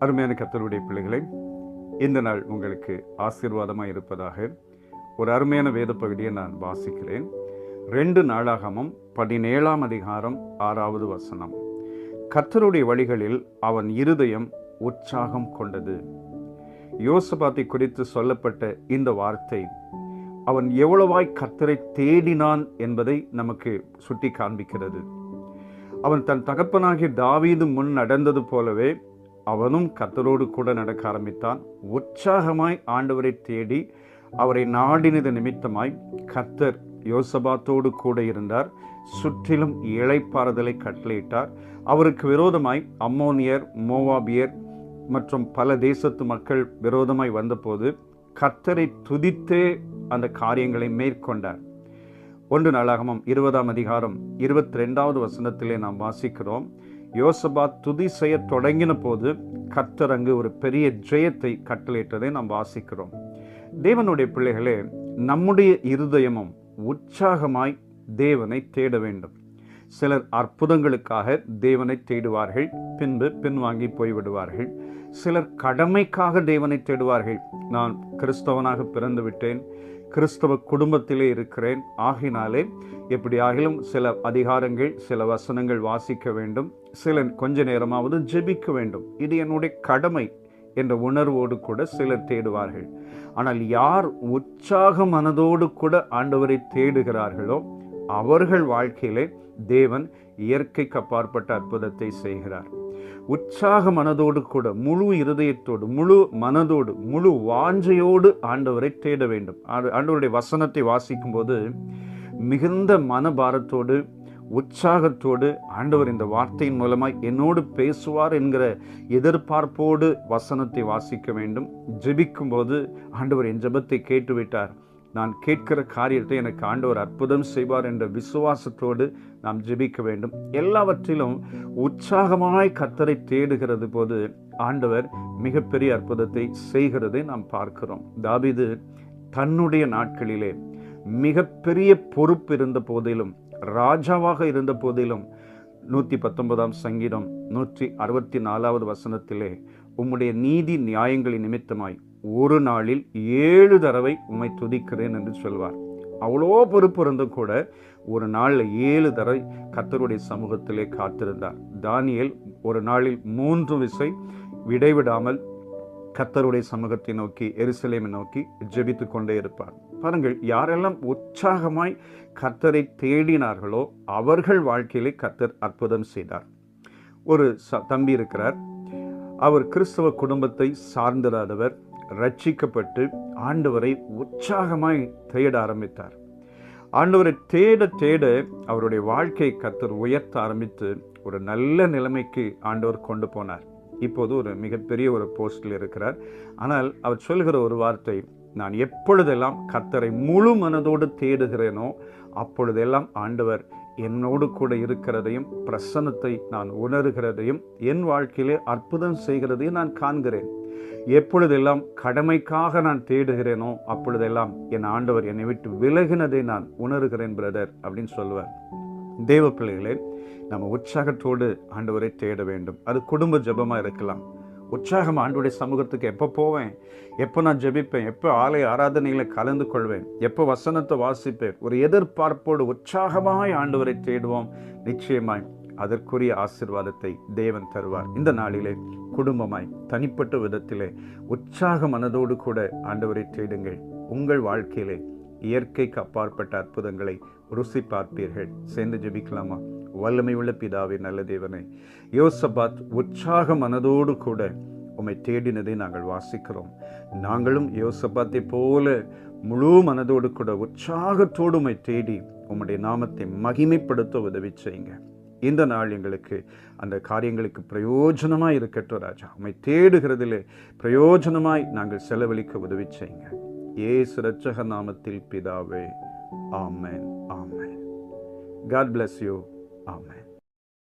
அருமையான கர்த்தருடைய பிள்ளைகளை, இந்த நாள் உங்களுக்கு ஆசீர்வாதமாக இருப்பதாக ஒரு அருமையான வேத பகுதியை நான் வாசிக்கிறேன். 2 நாளாகமம் 17ஆம் அதிகாரம் 6வது வசனம். கர்த்தருடைய வழிகளில் அவன் இருதயம் உற்சாகம் கொண்டது. யோசபாத்தை குறித்து சொல்லப்பட்ட இந்த வார்த்தை அவன் எவ்வளவாய் கர்த்தரை தேடினான் என்பதை நமக்கு சுட்டி காண்பிக்கிறது. அவன் தன் தகப்பனாகிய தாவீது முன் நடந்தது போலவே அவனும் கர்த்தரோடு கூட நடக்க ஆரம்பித்தான். உற்சாகமாய் ஆண்டவரை தேடி அவரை நாடினது நிமித்தமாய் கர்த்தர் யோசபாத்தோடு கூட இருந்தார். சுற்றிலும் இளைப்பாறுதலை கட்டளையிட்டார். அவருக்கு விரோதமாய் அம்மோனியர், மோவாபியர் மற்றும் பல தேசத்து மக்கள் விரோதமாய் வந்தபோது கர்த்தரை துதித்தே அந்த காரியங்களை மேற்கொண்டார். 1 நாளாகமம் 20ஆம் அதிகாரம் 22வது வசனத்திலே நாம் வாசிக்கிறோம். யோசபாத் துதி செய்ய தொடங்கின போது கர்த்தர் அங்கு ஒரு பெரிய ஜெயத்தை கட்டளையிட்டதை நாம் வாசிக்கிறோம். தேவனுடைய பிள்ளைகளே, நம்முடைய இருதயமும் உற்சாகமாய் தேவனை தேட வேண்டும். சிலர் அற்புதங்களுக்காக தேவனை தேடுவார்கள், பின்பு பின்வாங்கி போய்விடுவார்கள். சிலர் கடமைக்காக தேவனை தேடுவார்கள். நான் கிறிஸ்தவனாக பிறந்து விட்டேன், கிறிஸ்தவ குடும்பத்திலே இருக்கிறேன், ஆகினாலே எப்படி ஆகிலும் சில அதிகாரங்கள், சில வசனங்கள் வாசிக்க வேண்டும், சில கொஞ்ச நேரமாவது ஜெபிக்க வேண்டும், இது என்னுடைய கடமை என்ற உணர்வோடு கூட சிலர் தேடுவார்கள். ஆனால் யார் உற்சாக மனதோடு கூட ஆண்டவரை தேடுகிறார்களோ அவர்கள் வாழ்க்கையிலே தேவன் இயற்கைக்கு அப்பாற்பட்ட அற்புதத்தை செய்கிறார். உற்சாக மனதோடு கூட, முழு இருதயத்தோடு, முழு மனதோடு, முழு வாஞ்சையோடு ஆண்டவரை தேட வேண்டும். ஆண்டவருடைய வசனத்தை வாசிக்கும் போது மிகுந்த மனபாரத்தோடு, உற்சாகத்தோடு ஆண்டவர் இந்த வார்த்தையின் மூலமாய் என்னோடு பேசுவார் என்கிற எதிர்பார்ப்போடு வசனத்தை வாசிக்க வேண்டும். ஜெபிக்கும் போது ஆண்டவர் என் ஜெபத்தை கேட்டுவிட்டார், நான் கேட்கிற காரியத்தை எனக்கு ஆண்டவர் அற்புதம் செய்வார் என்ற விசுவாசத்தோடு நாம் ஜெபிக்க வேண்டும். எல்லாவற்றிலும் உற்சாகமாய் கர்த்தரை தேடுகிறது போது ஆண்டவர் மிகப்பெரிய அற்புதத்தை செய்கிறதை நாம் பார்க்கிறோம். தாவீது தன்னுடைய நாட்களிலே மிகப்பெரிய பொறுப்பு இருந்த போதிலும், ராஜாவாக இருந்த போதிலும் 119ஆம் சங்கீதம் 164வது வசனத்திலே உம்முடைய நீதி நியாயங்களின் நிமித்தமாய் ஒரு நாளில் 7 தடவை உம்மை துதிக்கிறேன் என்று சொல்வார். அவ்வளோ பொறுப்பு இருந்தும் கூட ஒரு நாளில் 7 தடவை கர்த்தருடைய சமூகத்திலே காத்திருந்தார். தானியேல் ஒரு நாளில் 3 விசை இடைவிடாமல் கர்த்தருடைய சமூகத்தை நோக்கி, எருசலேமை நோக்கி ஜெபித்து கொண்டே இருப்பார். பாருங்கள், யாரெல்லாம் உற்சாகமாய் கர்த்தரை தேடினார்களோ அவர்கள் வாழ்க்கையிலே கர்த்தர் அற்புதம் செய்தார். ஒரு தம்பி இருக்கிறார். அவர் கிறிஸ்தவ குடும்பத்தை சார்ந்திராதவர். ரட்சிக்கப்பட்டு ஆண்டவரை உற்சாகமாய் தேட ஆரம்பித்தார். ஆண்டவரை தேட தேட அவருடைய வாழ்க்கையை கர்த்தர் உயர்த்த ஆரம்பித்து ஒரு நல்ல நிலைமைக்கு ஆண்டவர் கொண்டு போனார். இப்போது ஒரு மிகப்பெரிய ஒரு போஸ்டில் இருக்கிறார். ஆனால் அவர் சொல்கிற ஒரு வார்த்தை, நான் எப்பொழுதெல்லாம் கர்த்தரை முழு மனதோடு தேடுகிறேனோ அப்பொழுதெல்லாம் ஆண்டவர் என்னோடு கூட இருக்கிறதையும், பிரசன்னத்தை நான் உணர்கிறதையும், என் வாழ்க்கையிலே அற்புதம் செய்கிறதையும் நான் காண்கிறேன். எப்பொழுதெல்லாம் கடமைக்காக நான் தேடுகிறேனோ அப்பொழுதெல்லாம் என் ஆண்டவர் என்னை விட்டு விலகினதை நான் உணர்கிறேன் பிரதர் அப்படின்னு சொல்லுவார். தேவ பிள்ளைகளே, நம்ம உற்சாகத்தோடு ஆண்டவரை தேட வேண்டும். அது குடும்ப ஜெபமாக இருக்கலாம். உற்சாகம் ஆண்டவருடைய சமூகத்துக்கு எப்போ போவேன், எப்போ நான் ஜெபிப்பேன், எப்போ ஆலய ஆராதனைகளை கலந்து கொள்வேன், எப்போ வசனத்தை வாசிப்பேன், ஒரு எதிர்பார்ப்போடு உற்சாகமாய் ஆண்டவரை தேடுவோம். நிச்சயமாய் அதற்குரிய ஆசீர்வாதத்தை தேவன் தருவார். இந்த நாளிலே குடும்பமாய், தனிப்பட்ட விதத்திலே உற்சாக மனதோடு கூட ஆண்டவரை தேடுங்கள். உங்கள் வாழ்க்கையிலே இயற்கைக்கு அப்பாற்பட்ட அற்புதங்களை ருசி பார்ப்பீர்கள். சேர்ந்து ஜெபிக்கலாமா? வல்லமை உள்ள பிதாவே, நல்ல தேவனே, யோசபாத் உற்சாக மனதோடு கூட உம்மை தேடினதை நாங்கள் வாசிக்கிறோம். நாங்களும் யோசபாத்தை போல முழு மனதோடு கூட உற்சாகத்தோடு உம்மை தேடி உம்முடைய நாமத்தை மகிமைப்படுத்த உதவி செய்யுங்க. இந்த நாள் எங்களுக்கு அந்த காரியங்களுக்கு பிரயோஜனமாய் இருக்கட்டும் ராஜா. உம்மை தேடுகிறதிலே பிரயோஜனமாய் நாங்கள் செலவழிக்க உதவி செய்யுங்க. இயேசு இரட்சக நாமத்தில் பிதாவே, ஆமென், ஆமென். God bless you. Amen.